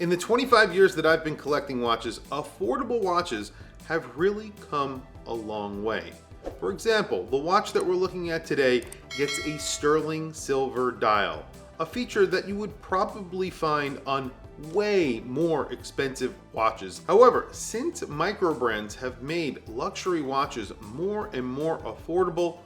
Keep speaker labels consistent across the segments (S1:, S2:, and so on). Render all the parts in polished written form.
S1: In the 25 years that I've been collecting watches, affordable watches have really come a long way. For example, the watch that we're looking at today gets a sterling silver dial, a feature that you would probably find on way more expensive watches. However, since micro brands have made luxury watches more and more affordable,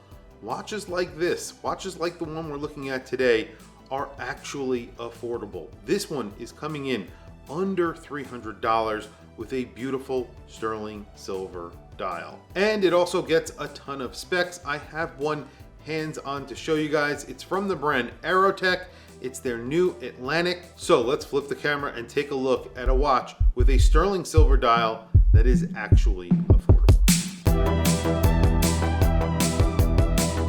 S1: watches like this, watches like the one we're looking at today, are actually affordable. This one is coming in under $300 with a beautiful sterling silver dial. And it also gets a ton of specs. I have one hands-on to show you guys. It's from the brand Aerotech. It's their new Atlantic. So let's flip the camera and take a look at a watch with a sterling silver dial that is actually affordable.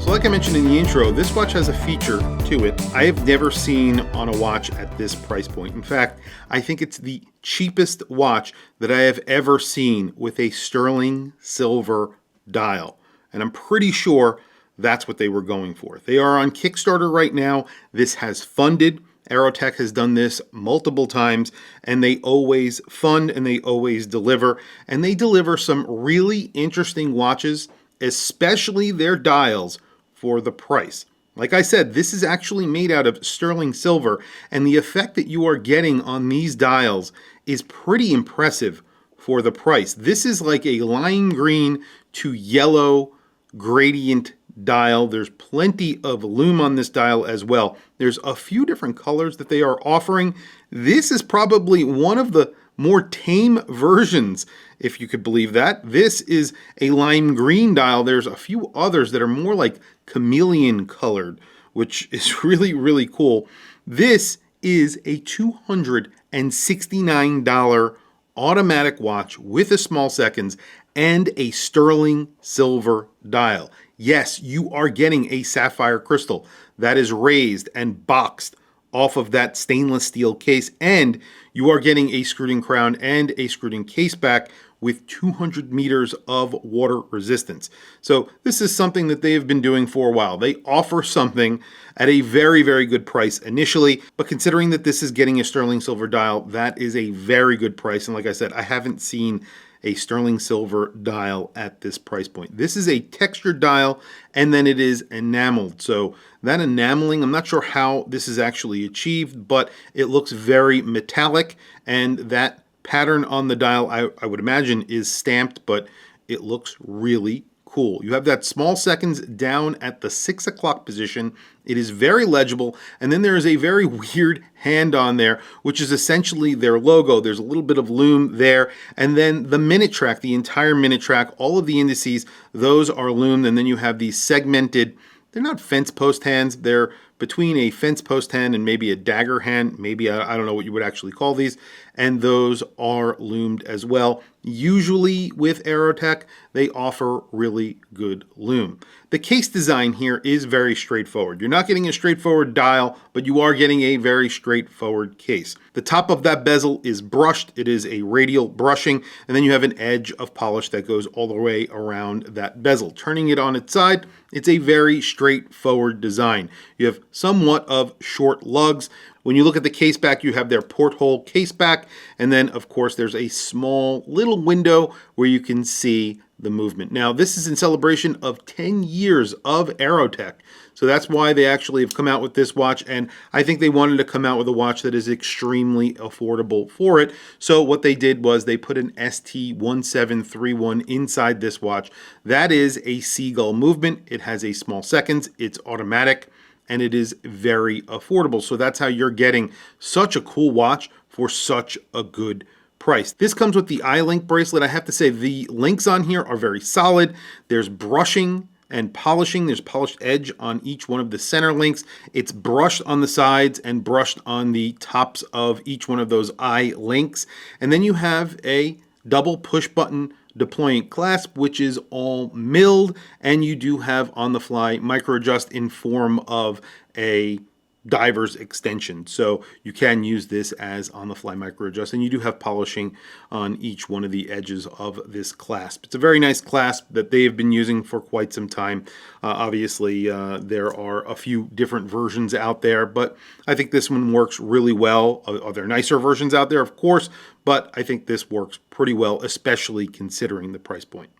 S1: So like I mentioned in the intro, this watch has a feature to it I have never seen on a watch at this price point. In fact, I think it's the cheapest watch that I have ever seen with a sterling silver dial. And I'm pretty sure that's what they were going for. They are on Kickstarter right now. This has funded. Aerotech has done this multiple times, and they always fund and they always deliver. And they deliver some really interesting watches, especially their dials, for the price. Like I said, this is actually made out of sterling silver, and the effect that you are getting on these dials is pretty impressive for the price. This is like a lime green to yellow gradient dial. There's plenty of lume on this dial as well. There's a few different colors that they are offering. This is probably one of the more tame versions, if you could believe that. This is a lime green dial. There's a few others that are more like chameleon colored, which is really, really cool. This is a $269 automatic watch with a small seconds and a sterling silver dial. Yes, you are getting a sapphire crystal that is raised and boxed off of that stainless steel case, and you are getting a screwed-in crown and a screwed-in case back with 200 meters of water resistance. So this is something that they have been doing for a while. They offer something at a very, very good price initially, but considering that this is getting a sterling silver dial, that is a very good price. And like I said, I haven't seen a sterling silver dial at this price point. This is a textured dial, and then it is enameled. So that enameling, I'm not sure how this is actually achieved, but it looks very metallic, and that pattern on the dial, I would imagine, is stamped, but it looks really cool. You have that small seconds down at the 6 o'clock position. It is very legible, and then there is a very weird hand on there, which is essentially their logo. There's a little bit of lume there, and then the minute track, the entire minute track, all of the indices, those are lumed, and then you have these segmented, they're not fence post hands, they're between a fence post hand and maybe a dagger hand, maybe, I don't know what you would actually call these, and those are lumed as well. Usually with Aerotech, they offer really good lume. The case design here is very straightforward. You're not getting a straightforward dial, but you are getting a very straightforward case. The top of that bezel is brushed. It is a radial brushing, and then you have an edge of polish that goes all the way around that bezel. Turning it on its side, it's a very straightforward design. You have somewhat of short lugs. When you look at the case back, you have their porthole case back, and then of course there's a small little window where you can see the movement. Now this is in celebration of 10 years of Aerotech, so that's why they actually have come out with this watch, and I think they wanted to come out with a watch that is extremely affordable for it. So what they did was they put an ST1731 inside this watch. That is a seagull movement. It has a small seconds, it's automatic, and it is very affordable. So that's how you're getting such a cool watch for such a good price. This comes with the iLink bracelet. I have to say the links on here are very solid. There's brushing and polishing. There's polished edge on each one of the center links. It's brushed on the sides and brushed on the tops of each one of those eye links. And then you have a double push button deploying clasp, which is all milled, and you do have on the fly micro adjust in form of a diver's extension. So you can use this as on-the-fly micro adjust, and you do have polishing on each one of the edges of this clasp. It's a very nice clasp that they have been using for quite some time. Obviously, there are a few different versions out there, but I think this one works really well. Are there nicer versions out there? Of course, but I think this works pretty well, especially considering the price point.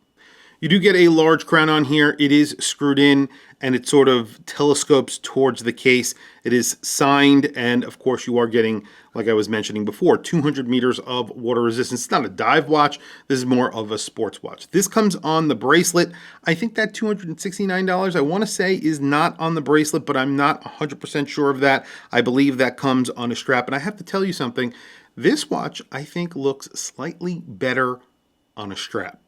S1: You do get a large crown on here. It is screwed in and it sort of telescopes towards the case. It is signed, and of course you are getting, like I was mentioning before, 200 meters of water resistance. It's not a dive watch. This is more of a sports watch. This comes on the bracelet. I think that $269, I want to say, is not on the bracelet, but I'm not 100% sure of that. I believe that comes on a strap, and I have to tell you something. This watch, I think, looks slightly better on a strap.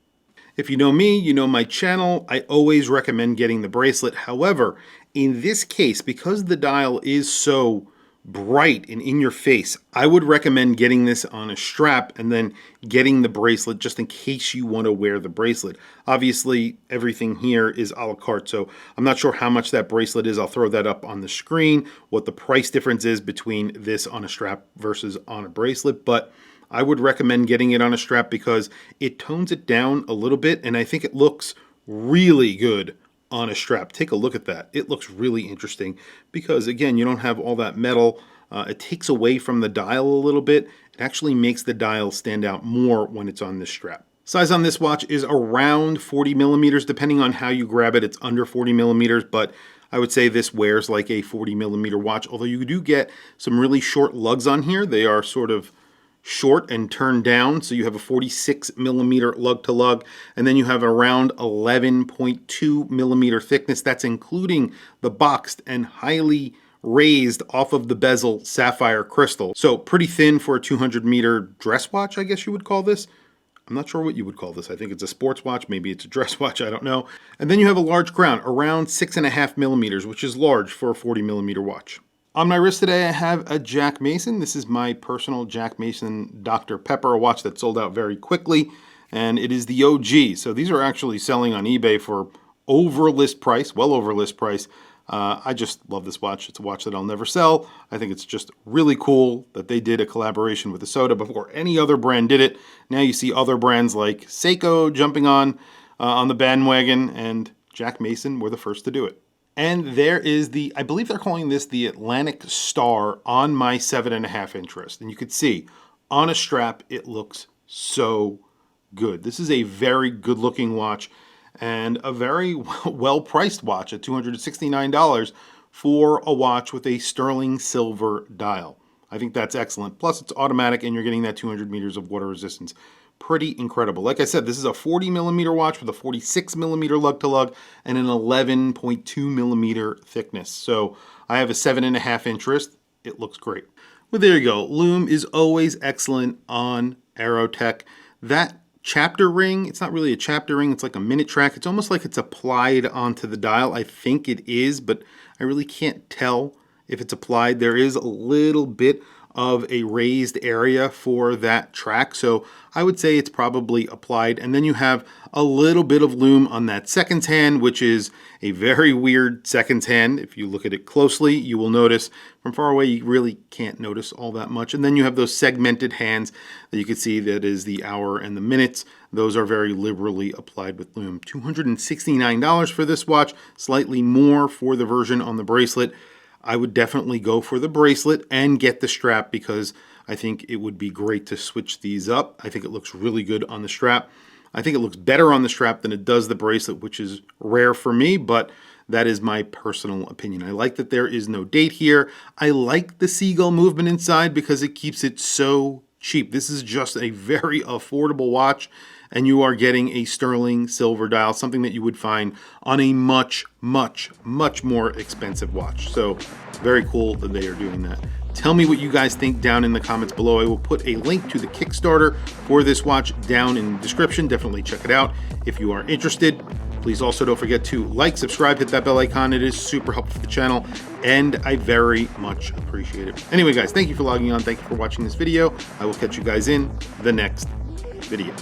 S1: If you know me, you know my channel, I always recommend getting the bracelet. However, in this case, because the dial is so bright and in your face, I would recommend getting this on a strap and then getting the bracelet just in case you want to wear the bracelet. Obviously, everything here is a la carte, so I'm not sure how much that bracelet is. I'll throw that up on the screen, what the price difference is between this on a strap versus on a bracelet, but I would recommend getting it on a strap because it tones it down a little bit, and I think it looks really good on a strap. Take a look at that. It looks really interesting because, again, you don't have all that metal. It takes away from the dial a little bit. It actually makes the dial stand out more when it's on this strap. Size on this watch is around 40 millimeters. Depending on how you grab it, it's under 40 millimeters, but I would say this wears like a 40 millimeter watch, although you do get some really short lugs on here. They are sort of short and turned down, so you have a 46 millimeter lug to lug, and then you have around 11.2 millimeter thickness. That's including the boxed and highly raised off of the bezel sapphire crystal. So pretty thin for a 200 meter dress watch, I guess you would call this. I'm not sure what you would call this. I think it's a sports watch, maybe it's a dress watch, I don't know. And then you have a large crown, around 6.5 millimeters, which is large for a 40 millimeter watch. On my wrist today, I have a Jack Mason. This is my personal Jack Mason Dr. Pepper, a watch that sold out very quickly, and it is the OG. So these are actually selling on eBay for over list price, well over list price. I just love this watch. It's a watch that I'll never sell. I think it's just really cool that they did a collaboration with the Soda before any other brand did it. Now you see other brands like Seiko jumping on the bandwagon, and Jack Mason were the first to do it. And there is the, I believe they're calling this the Atlantic Star on my 7.5 inch wrist. And you could see on a strap, it looks so good. This is a very good looking watch and a very well priced watch at $269 for a watch with a sterling silver dial. I think that's excellent. Plus it's automatic and you're getting that 200 meters of water resistance. Pretty incredible. Like I said, this is a 40 millimeter watch with a 46 millimeter lug to lug and an 11.2 millimeter thickness. So I have a 7.5 inch wrist. It looks great. Well, there you go. Lume is always excellent on Aerotech. That chapter ring, it's not really a chapter ring. It's like a minute track. It's almost like it's applied onto the dial. I think it is, but I really can't tell if it's applied. There is a little bit of a raised area for that track, so I would say it's probably applied. And then you have a little bit of lume on that seconds hand, which is a very weird seconds hand. If you look at it closely, you will notice from far away you really can't notice all that much. And then you have those segmented hands that you can see, that is the hour and the minutes. Those are very liberally applied with lume. $269 for this watch, slightly more for the version on the bracelet. I would definitely go for the bracelet and get the strap because I think it would be great to switch these up. I think it looks really good on the strap. I think it looks better on the strap than it does the bracelet, which is rare for me, but that is my personal opinion. I like that there is no date here. I like the seagull movement inside because it keeps it so cheap. This is just a very affordable watch, and you are getting a sterling silver dial, something that you would find on a much, much, much more expensive watch. So very cool that they are doing that. Tell me what you guys think down in the comments below. I will put a link to the Kickstarter for this watch down in the description. Definitely check it out if you are interested. Please also don't forget to like, subscribe, hit that bell icon. It is super helpful for the channel, and I very much appreciate it. Anyway, guys, thank you for logging on. Thank you for watching this video. I will catch you guys in the next video.